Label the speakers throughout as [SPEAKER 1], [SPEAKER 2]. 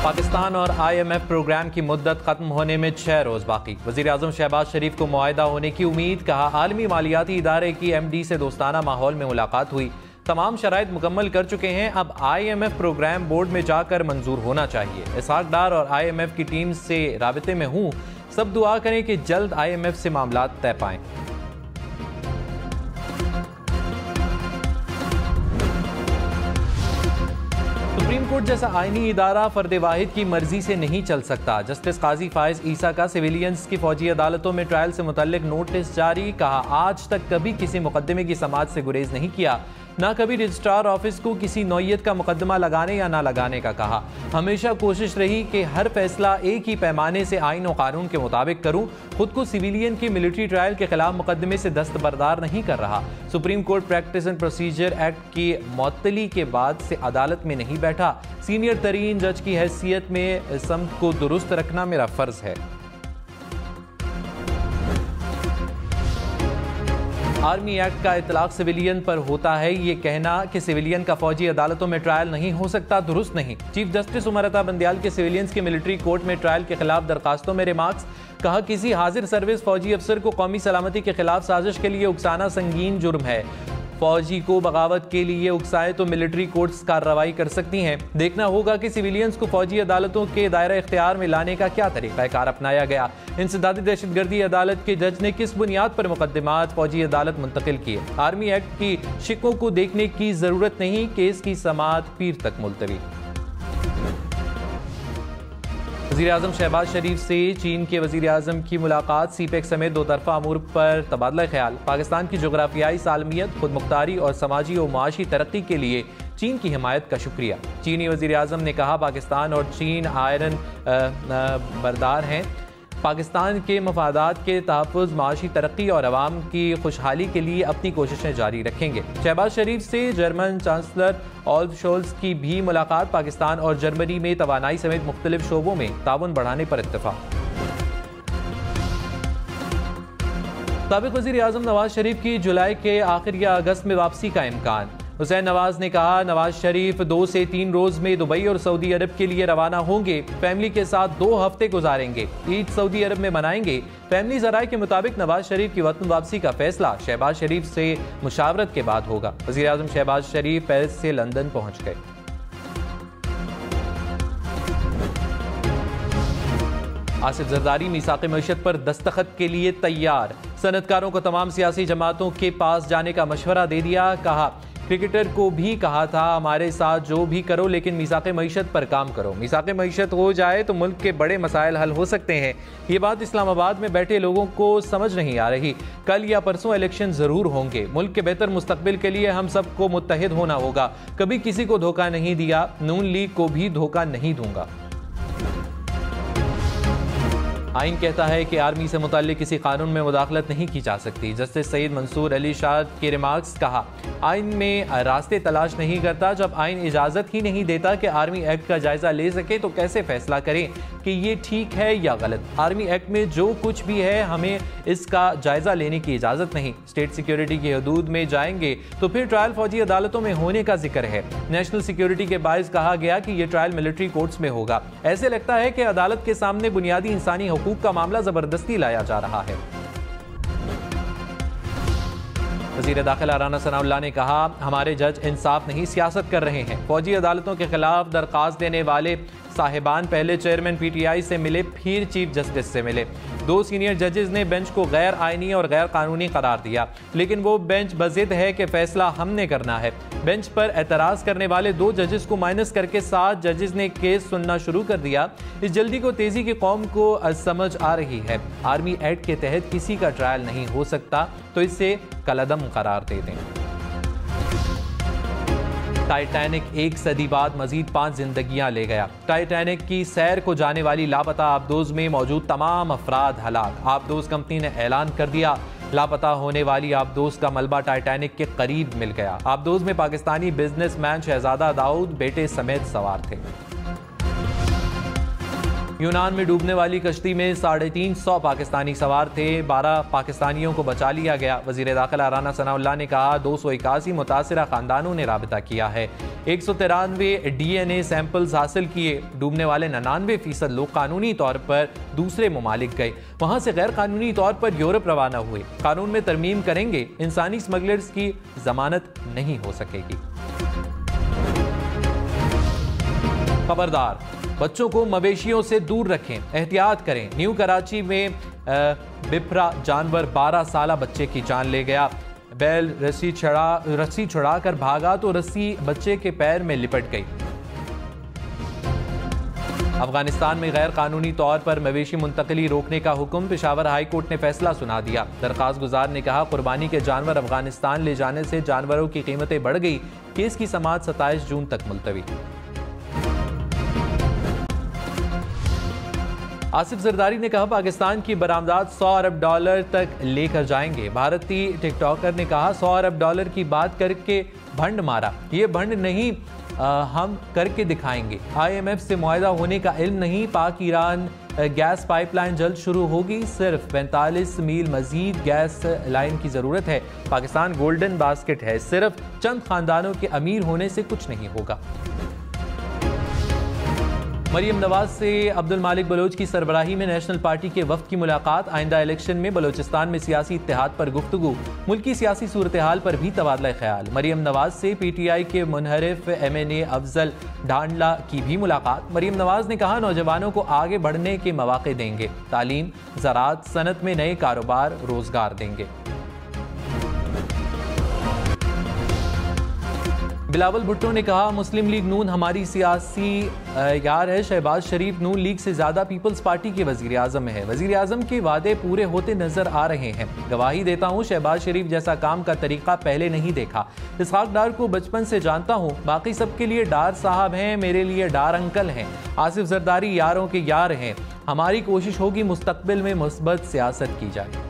[SPEAKER 1] पाकिस्तान और IMF programme की मुद्दत खत्म होने में 6 रोज बाकी। वज़ीर-ए-आज़म शहबाज शरीफ को मुआहिदा होने की उम्मीद। कहा आलमी मालियाती इदारे की MD से दोस्ताना माहौल में मुलाकात हुई। तमाम शराइत मुकम्मल कर चुके हैं, अब IMF प्रोग्राम बोर्ड में जाकर मंजूर होना चाहिए। इसहाक डार और IMF की टीम से राबिते में हूँ, सब दुआ करें कि जल्द IMF से मामलात तय पाएं। सुप्रीम कोर्ट जैसा आईनी इदारा फर्द वाहिद की मर्जी से नहीं चल सकता। जस्टिस काजी फाइज ईसा का सिविलियंस की फौजी अदालतों में ट्रायल से मुतल्लिक नोटिस जारी। कहा आज तक कभी किसी मुकदमे की समाअत से गुरेज नहीं किया, ना कभी रजिस्ट्रार ऑफिस को किसी नौयत का मुकदमा लगाने या ना लगाने का कहा। हमेशा कोशिश रही कि हर फैसला एक ही पैमाने से आइन और कानून के मुताबिक करूं। खुद को सिविलियन की मिलिट्री ट्रायल के खिलाफ मुकदमे से दस्तबरदार नहीं कर रहा। Supreme court practice and procedure act की मुअत्तली के बाद से अदालत में नहीं बैठा। सीनियर तरीन जज की हैसियत में समत को दुरुस्त रखना मेरा फर्ज है। आर्मी एक्ट का इतलाक सिविलियन पर होता है, ये कहना कि सिविलियन का फौजी अदालतों में ट्रायल नहीं हो सकता दुरुस्त नहीं। चीफ जस्टिस उमर अता बंदियाल के सिविलियंस की मिलिट्री कोर्ट में ट्रायल के खिलाफ दरखास्तों में रिमार्क्स। कहा किसी हाजिर सर्विस फौजी अफसर को कौमी सलामती के खिलाफ साजिश के लिए उकसाना संगीन जुर्म है। फौजी को बगावत के लिए उकसाए तो मिलिट्री कोर्ट्स कार्रवाई कर सकती हैं। देखना होगा कि सिविलियंस को फौजी अदालतों के दायरा इख्तियार में लाने का क्या तरीक़ाकार अपनाया गया। इंसदादी दहशतगर्दी अदालत के जज ने किस बुनियाद पर मुकदमात फौजी अदालत मुंतकिल किए। आर्मी एक्ट की शिकों को देखने की जरूरत नहीं, केस की समाअत पीर तक मुलतवी। वज़ीर-ए-आज़म शहबाज शरीफ से चीन के वज़ीर-ए-आज़म की मुलाकात। सीपेक समेत दो तरफ़ा अमूर पर तबादला ख्याल। पाकिस्तान की जोग्राफियाई सालमियत, खुद मुख्तारी और समाजी और माशी तरक्की के लिए चीन की हिमायत का शुक्रिया। चीनी वज़ीर-ए-आज़म ने कहा पाकिस्तान और चीन आयरन बरदार हैं। पाकिस्तान के मफादात के तहफ़्फ़ुज़, माशी तरक्की और अवाम की खुशहाली के लिए अपनी कोशिशें जारी रखेंगे। शहबाज शरीफ से जर्मन चांसलर ओल्फ शोल्स की भी मुलाकात। पाकिस्तान और जर्मनी में तवानाई समेत मुख्तलिफ शोबों में ताउन बढ़ाने पर इत्तेफाक। साबिक़ वज़ीर-ए-आज़म नवाज शरीफ की जुलाई के आखिर या अगस्त में वापसी का इम्कान। हुसैन नवाज ने कहा नवाज शरीफ 2 से 3 रोज में दुबई और सऊदी अरब के लिए रवाना होंगे। फैमिली के साथ 2 हफ्ते गुजारेंगे। ईद सऊदी अरब में मनाएंगे। फैमिली ज़राए के मुताबिक नवाज शरीफ की वतन वापसी का फैसला शहबाज शरीफ से मुशावरत के बाद होगा। वज़ीर-ए-आज़म शहबाज शरीफ पेरिस से लंदन पहुंच गए। आसिफ जरदारी मीसाक़े मईशत पर दस्तखत के लिए तैयार। सनतकारों को तमाम सियासी जमातों के पास जाने का मशवरा दे दिया। कहा क्रिकेटर को भी कहा था हमारे साथ जो भी करो लेकिन मीसाक़े मईशत पर काम करो। मीसाक़े मईशत हो जाए तो मुल्क के बड़े मसाइल हल हो सकते हैं। ये बात इस्लामाबाद में बैठे लोगों को समझ नहीं आ रही। कल या परसों इलेक्शन ज़रूर होंगे। मुल्क के बेहतर मुस्तकबिल के लिए हम सबको मुत्तहिद होना होगा। कभी किसी को धोखा नहीं दिया, नून लीग को भी धोखा नहीं दूंगा। आइन कहता है कि आर्मी से मुताल्लिक किसी कानून में मुदाखलत नहीं की जा सकती। जस्टिस सईद मंसूर अली शाह के रिमार्क्स। कहा आइन में रास्ते तलाश नहीं करता। जब आइन इजाज़त ही नहीं देता कि आर्मी एक्ट का जायज़ा ले सके तो कैसे फैसला करें कि ये ठीक है या गलत। आर्मी एक्ट में जो कुछ भी है हमें इसका जायज़ा लेने की इजाज़त नहीं। स्टेट सिक्योरिटी की हदूद में जाएंगे तो फिर ट्रायल फौजी अदालतों में होने का जिक्र है। नेशनल सिक्योरिटी के बायस कहा गया कि यह ट्रायल मिलिट्री कोर्ट्स में होगा। ऐसे लगता है कि अदालत के सामने बुनियादी इंसानी हुकूक का मामला जबरदस्ती लाया जा रहा है। वज़ीर दाखिला राना सनाउल्लाह ने कहा हमारे जज इंसाफ नहीं सियासत कर रहे हैं। फौजी अदालतों के खिलाफ दरख्वास्त देने वाले साहिबान पहले चेयरमैन PTI से मिले, फिर चीफ जस्टिस से मिले। 2 सीनियर जजेस ने बेंच को गैर आइनी और गैर कानूनी करार दिया, लेकिन वो बेंच बज़िद है कि फैसला हमने करना है। बेंच पर एतराज़ करने वाले 2 जजेस को माइनस करके 7 जजेस ने केस सुनना शुरू कर दिया। इस जल्दी को तेजी की कौम को समझ आ रही है। आर्मी एक्ट के तहत किसी का ट्रायल नहीं हो सकता तो इसे कलअदम करार दे दें। टाइटैनिक 1 सदी बाद मजीद 5 जिंदगियां ले गया। टाइटैनिक की सैर को जाने वाली लापता आबदोज में मौजूद तमाम अफराद हलाक। आबदोज कंपनी ने ऐलान कर दिया लापता होने वाली आबदोज का मलबा टाइटैनिक के करीब मिल गया। आबदोज में पाकिस्तानी बिजनेसमैन शहजादा दाऊद बेटे समेत सवार थे। यूनान में डूबने वाली कश्ती में 350 पाकिस्तानी सवार थे। 12 पाकिस्तानियों को बचा लिया गया। वजीर दाखिला राना सनाउल्लाह ने कहा 281 मुतासिरा खानदानों ने राबिता किया है। 193 DNA सैंपल्स हासिल किए। डूबने वाले 99% लोग कानूनी तौर पर दूसरे ममालिक गए, वहां से गैर कानूनी तौर पर यूरोप रवाना हुए। कानून में तरमीम करेंगे, इंसानी स्मगलर्स की जमानत नहीं हो सकेगी। खबरदार, बच्चों को मवेशियों से दूर रखें, एहतियात करें। न्यू कराची में बिफरा जानवर 12 साला बच्चे की जान ले गया। बैल रस्सी छुड़ाकर भागा तो रस्सी बच्चे के पैर में लिपट गई। अफगानिस्तान में गैर कानूनी तौर पर मवेशी मुंतकली रोकने का हुक्म। पेशावर हाई कोर्ट ने फैसला सुना दिया। दरखास्त गुजार ने कहा कुर्बानी के जानवर अफगानिस्तान ले जाने से जानवरों की कीमतें बढ़ गई। केस की समाअत 27 जून तक मुलतवी। आसिफ जरदारी ने कहा पाकिस्तान की बरामदात $100 अरब तक लेकर जाएंगे। भारतीय टिकटॉकर ने कहा $100 अरब की बात करके भंड मारा, ये भंड नहीं, हम करके दिखाएंगे। IMF से मुआहदा होने का इल्म नहीं। पाक ईरान गैस पाइपलाइन जल्द शुरू होगी। सिर्फ 45 मील मजीद गैस लाइन की जरूरत है। पाकिस्तान गोल्डन बास्केट है, सिर्फ चंद खानदानों के अमीर होने से कुछ नहीं होगा। मरियम नवाज से अब्दुल मालिक बलोच की सरबराही में नेशनल पार्टी के वफ्द की मुलाकात। आइंदा इलेक्शन में बलोचिस्तान में सियासी इत्तेहाद पर गुफ्तगू। मुल्की सियासी सूरत हाल पर भी तबादला ख्याल। मरियम नवाज से PTI के मुनहरिफ MNA अफजल ढांडला की भी मुलाकात। मरियम नवाज ने कहा नौजवानों को आगे बढ़ने के मौके देंगे। तालीम, ज़राअत, सनत में नए कारोबार, रोजगार देंगे। बिलावल भुट्टो ने कहा मुस्लिम लीग नून हमारी सियासी यार है। शहबाज शरीफ नून लीग से ज्यादा पीपल्स पार्टी के वजीर आजम है। वजीर आजम के वादे पूरे होते नजर आ रहे हैं। गवाही देता हूँ शहबाज शरीफ जैसा काम का तरीका पहले नहीं देखा। इसहाक डार को बचपन से जानता हूँ। बाकी सबके लिए डार साहब हैं, मेरे लिए डार अंकल हैं। आसिफ जरदारी यारों के यार हैं। हमारी कोशिश होगी मुस्तकबिल में मुस्बत सियासत की जाए।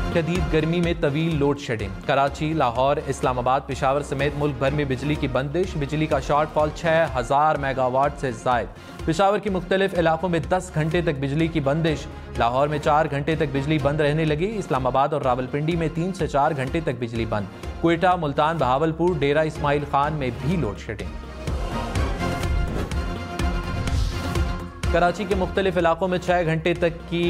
[SPEAKER 1] शदीद गर्मी में तवील लोड शेडिंग। कराची, लाहौर, इस्लामाबाद, पेशावर समेत मुल्क भर में बिजली की बंदिश। बिजली का शॉर्टफॉल 6000 मेगावाट से जायद। पेशावर के मुख्तलिफ इलाकों में 10 घंटे तक बिजली की बंदिश। लाहौर में 4 घंटे तक बिजली बंद रहने लगी। इस्लामाबाद और रावलपिंडी में 3 से 4 घंटे तक बिजली बंद। क्वेटा, मुल्तान, बहावलपुर, डेरा इस्माइल खान में भी लोड शेडिंग। कराची के मुख्तलिफ इलाकों में 6 घंटे तक की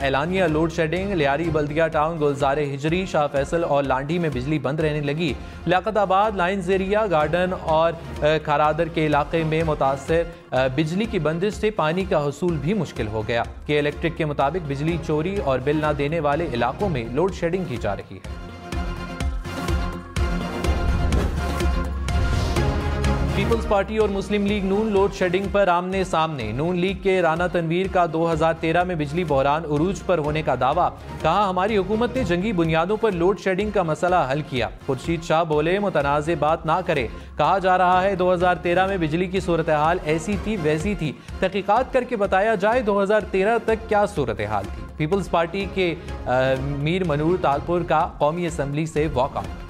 [SPEAKER 1] एलानिया लोड शेडिंग। लियारी, बल्दिया टाउन, गुलजार हिजरी, शाह फैसल और लांडी में बिजली बंद रहने लगी। लियाकताबाद, लाइन्स एरिया, गार्डन और खारादर के इलाके में मुतासर बिजली की बंदिश से पानी का हसूल भी मुश्किल हो गया। के इलेक्ट्रिक के मुताबिक बिजली चोरी और बिल न देने वाले इलाकों में लोड शेडिंग की जा रही है। पीपल्स पार्टी और मुस्लिम लीग नून लोड शेडिंग पर आमने सामने। नून लीग के राना तनवीर का 2013 में बिजली बहरान उरूज पर होने का दावा। कहा हमारी हुकूमत ने जंगी बुनियादों पर लोड शेडिंग का मसला हल किया। खुर्शीद शाह बोले मुतनाज़े बात ना करे। कहा जा रहा है 2013 में बिजली की सूरत हाल ऐसी थी वैसी थी। तहकीकात करके बताया जाए 2013 तक क्या सूरत हाल थी। पीपल्स पार्टी के मीर मनूर तालपुर का कौमी असम्बली से वॉकआउट।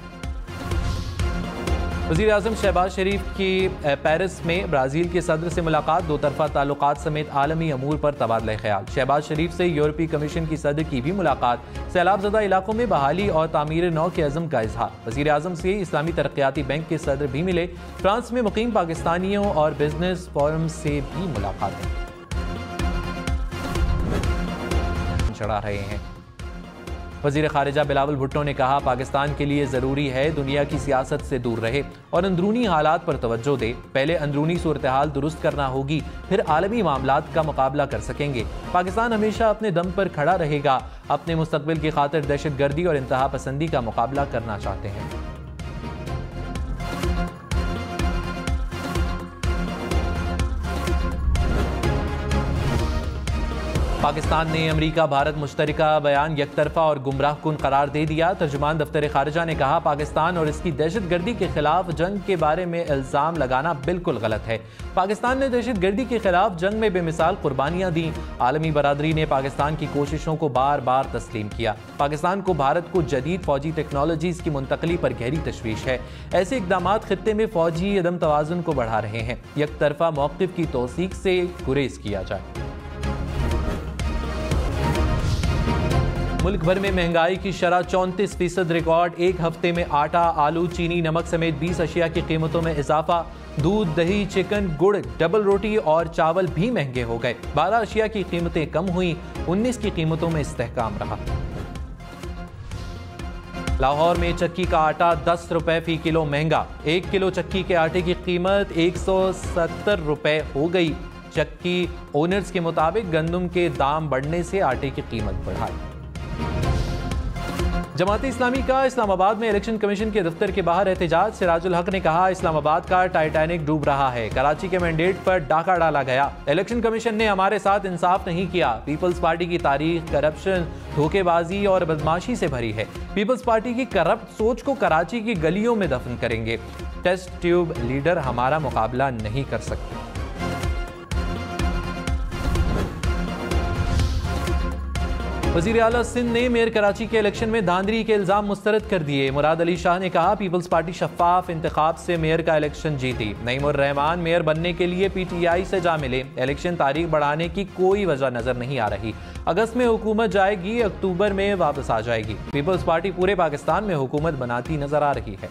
[SPEAKER 1] वज़ीर आज़म शहबाज शरीफ की पेरिस में ब्राज़ील के सदर से मुलाकात। दो तरफ़ा ताल्लुकात समेत आलमी अमूर पर तबादला ख्याल। शहबाज शरीफ से यूरोपीय कमीशन की सदर की भी मुलाकात। सैलाब ज़दा इलाकों में बहाली और तामीर नौ के अज़म का इजहार। वज़ीर आज़म से इस्लामी तरक्याती बैंक के सदर भी मिले। फ्रांस में मुकीम पाकिस्तानियों और बिजनेस फोरम से भी मुलाकातें चढ़ा रहे हैं। वज़ीर ख़ारिजा बिलावल भुट्टो ने कहा पाकिस्तान के लिए ज़रूरी है दुनिया की सियासत से दूर रहे और अंदरूनी हालात पर तवज्जो दे। पहले अंदरूनी सूरत हाल दुरुस्त करना होगी, फिर आलमी मामलात का मुकाबला कर सकेंगे। पाकिस्तान हमेशा अपने दम पर खड़ा रहेगा। अपने मुस्तकबिल की खातिर दहशतगर्दी और इंतहा पसंदी का मुकाबला करना चाहते हैं। पाकिस्तान ने अमेरिका भारत मुश्तरका बयान यकतरफा और गुमराहकुन करार दे दिया। तर्जुमान दफ्तर खारिजा ने कहा, पाकिस्तान और इसकी दहशतगर्दी के खिलाफ जंग के बारे में इल्ज़ाम लगाना बिल्कुल गलत है। पाकिस्तान ने दहशतगर्दी के खिलाफ जंग में बेमिसाल कुर्बानियां दी। आलमी बरादरी ने पाकिस्तान की कोशिशों को बार बार तस्लीम किया। पाकिस्तान को भारत को जदीद फौजी टेक्नोलॉजीज की मुंतकली पर गहरी तशवीश है। ऐसे इकदाम खित्ते में फौजी अदम तवाज़ुन को बढ़ा रहे हैं। यकतरफा मौक़िफ़ की तौसीक से गुरेज किया जाए। मुल्क भर में महंगाई की शरह 34% रिकॉर्ड। एक हफ्ते में आटा, आलू, चीनी, नमक समेत 20 अशिया की कीमतों में इजाफा। दूध, दही, चिकन, गुड़, डबल रोटी और चावल भी महंगे हो गए। 12 अशिया की कीमतें कम हुई, 19 की कीमतों में इस्तेहकाम रहा। लाहौर में चक्की का आटा 10 रुपए फी किलो महंगा। 1 किलो चक्की के आटे की कीमत 170 रुपए हो गई। चक्की ओनर्स के मुताबिक गंदम के दाम बढ़ने से आटे की कीमत बढ़ाई। जमात इस्लामी का इस्लामाबाद में इलेक्शन कमीशन के दफ्तर के बाहर एहतजाज। सिराजुल हक ने कहा, इस्लामाबाद का टाइटैनिक डूब रहा है। कराची के मैंडेट पर डाका डाला गया। इलेक्शन कमीशन ने हमारे साथ इंसाफ नहीं किया। पीपल्स पार्टी की तारीख करप्शन, धोखेबाजी और बदमाशी से भरी है। पीपल्स पार्टी की करप्ट सोच को कराची की गलियों में दफन करेंगे। टेस्ट ट्यूब लीडर हमारा मुकाबला नहीं कर सकते। वज़ीर आला सिंध ने मेयर कराची के इलेक्शन में धांधली के इल्जाम मुस्तरद कर दिए। मुराद अली शाह ने कहा, पीपल्स पार्टी शफाफ इंतखाब से मेयर का इलेक्शन जीती। नईमुर रहमान मेयर बनने के लिए PTI से जा मिले। इलेक्शन तारीख बढ़ाने की कोई वजह नजर नहीं आ रही। अगस्त में हुकूमत जाएगी, अक्टूबर में वापस आ जाएगी। पीपल्स पार्टी पूरे पाकिस्तान में हुकूमत बनाती नजर आ रही है।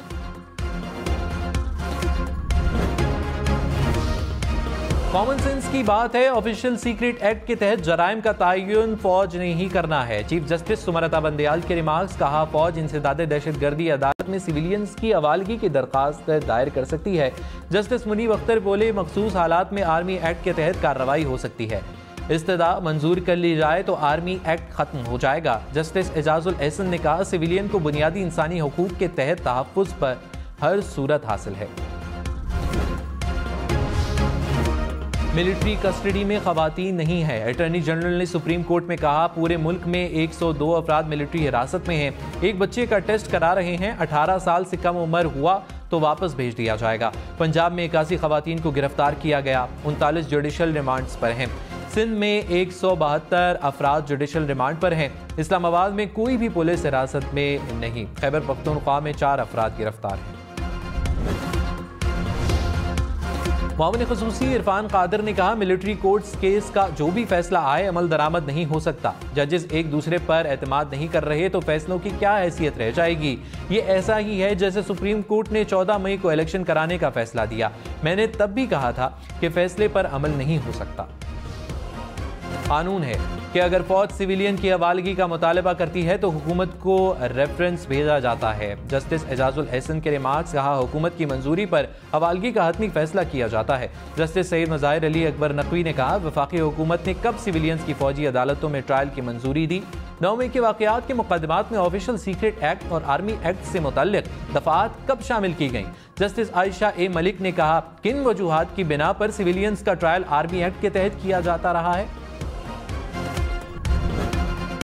[SPEAKER 1] कॉमन सेंस की बात है। ऑफिशियल सीक्रेट एक्ट के तहत जराइम का तयन फौज ने ही करना है। चीफ जस्टिस सुमरता बंदयाल के रिमार्क्स। कहा, फौज इंसदाद दहशतगर्दी अदालत में सिविलियंस की अवालगी की दरखास्त दायर कर सकती है। जस्टिस मुनीब अख्तर बोले, मखसूस हालात में आर्मी एक्ट के तहत कार्रवाई हो सकती है। इस्तदा मंजूर कर ली जाए तो आर्मी एक्ट खत्म हो जाएगा। जस्टिस एजाजुल एहसन ने कहा, सिविलियन को बुनियादी इंसानी हकूक के तहत तहफ़्फ़ुज़ पर हर सूरत हासिल है। मिलिट्री कस्टडी में खवातीन नहीं है। अटॉर्नी जनरल ने सुप्रीम कोर्ट में कहा, पूरे मुल्क में 102 अफराद मिलिट्री हिरासत में हैं। एक बच्चे का टेस्ट करा रहे हैं। 18 साल से कम उम्र हुआ तो वापस भेज दिया जाएगा। पंजाब में 81 खवातीन को गिरफ्तार किया गया। 39 जुडिशल रिमांड्स पर हैं। सिंध में 172 अफराद जुडिशल रिमांड पर हैं। इस्लामाबाद में कोई भी पुलिस हिरासत में नहीं। खैबर पख्तूनख्वा में 4 अफराद गिरफ्तार हैं। मामून ख़ुसूसी इरफान कादर ने कहा, मिलिट्री कोर्ट्स केस का जो भी फैसला आए अमल दरामद नहीं हो सकता। जजेस एक दूसरे पर एतमाद नहीं कर रहे तो फैसलों की क्या हैसियत रह जाएगी। ये ऐसा ही है जैसे सुप्रीम कोर्ट ने 14 मई को इलेक्शन कराने का फैसला दिया। मैंने तब भी कहा था कि फैसले पर अमल नहीं हो सकता। कानून है कि अगर फौज सिविलियन की हवालगी का मुतालबा करती है तो हुकूमत को रेफरेंस भेजा जाता है। जस्टिस एजाजुल एहसन के रिमार्क्स। कहा, हुकूमत की मंजूरी पर हवालगी का हतमी फैसला किया जाता है। जस्टिस सईद मज़ाहिर अली अकबर नकवी ने कहा, वफाकी हुकूमत ने कब सिविलियंस की फौजी अदालतों में ट्रायल की मंजूरी दी। 9 मई के वाक़यात के मुकदमात में ऑफिशियल सीक्रेट एक्ट और आर्मी एक्ट से मुतल्लिक दफात कब शामिल की गई। जस्टिस आयशा ए मलिक ने कहा, किन वजूहात की बिना पर सिविलियंस का ट्रायल आर्मी एक्ट के तहत किया जाता रहा है।